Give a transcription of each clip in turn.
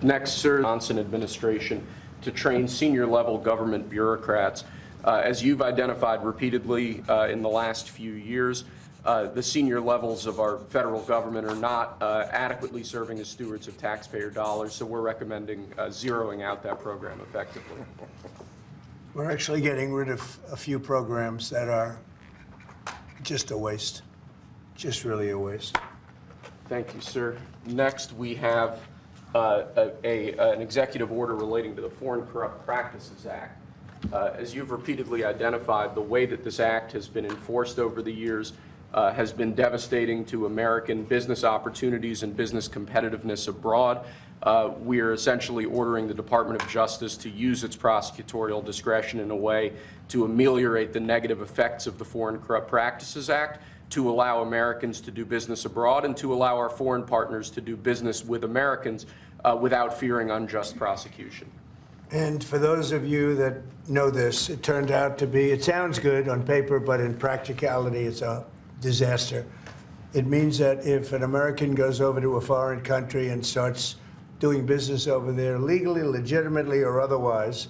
Next, sir, Johnson administration to train senior-level government bureaucrats. As you've identified repeatedly in the last few years, the senior levels of our federal government are not adequately serving as stewards of taxpayer dollars, so we're recommending zeroing out that program effectively. We're actually getting rid of a few programs that are just a waste, just really a waste. Thank you, sir. Next, we have an executive order relating to the Foreign Corrupt Practices Act. As you've repeatedly identified, the way that this act has been enforced over the years has been devastating to American business opportunities and business competitiveness abroad. We are essentially ordering the Department of Justice to use its prosecutorial discretion in a way to ameliorate the negative effects of the Foreign Corrupt Practices Act, to allow Americans to do business abroad, and to allow our foreign partners to do business with Americans without fearing unjust prosecution. And for those of you that know this, it turned out to be, it sounds good on paper, but in practicality, it's a disaster. It means that if an American goes over to a foreign country and starts doing business over there legally, legitimately, or otherwise,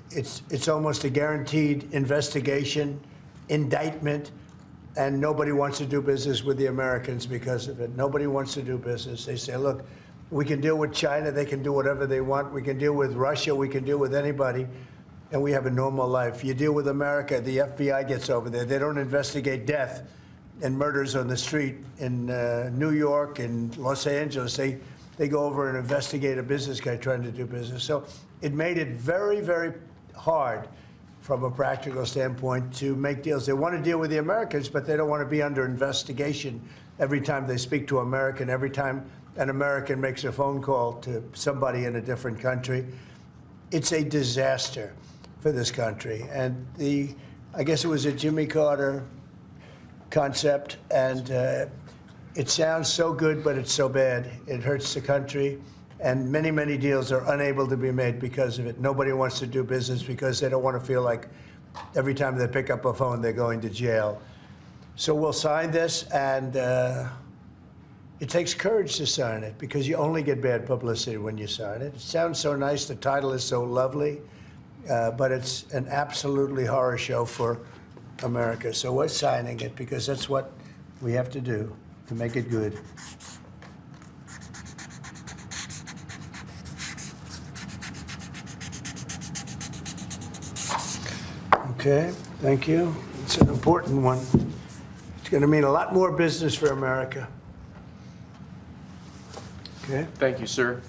it's almost a guaranteed investigation, indictment, and nobody wants to do business with the Americans because of it. Nobody wants to do business. They say, look, we can deal with China, they can do whatever they want. We can deal with Russia, we can deal with anybody, and we have a normal life. You deal with America, the FBI gets over there. They don't investigate death and murders on the street in New York and Los Angeles. They go over and investigate a business guy trying to do business. So it made it very, very hard from a practical standpoint to make deals. They want to deal with the Americans, but they don't want to be under investigation every time they speak to American, every time an American makes a phone call to somebody in a different country. It's a disaster for this country. And I guess it was a Jimmy Carter concept, and it sounds so good, but it's so bad. It hurts the country, and many, many deals are unable to be made because of it. Nobody wants to do business because they don't want to feel like every time they pick up a phone, they're going to jail. So we'll sign this, and it takes courage to sign it because you only get bad publicity when you sign it. It sounds so nice, the title is so lovely, but it's an absolutely horror show for America. So we're signing it because that's what we have to do to make it good. Okay, thank you. It's an important one. It's going to mean a lot more business for America. Okay. Thank you, sir.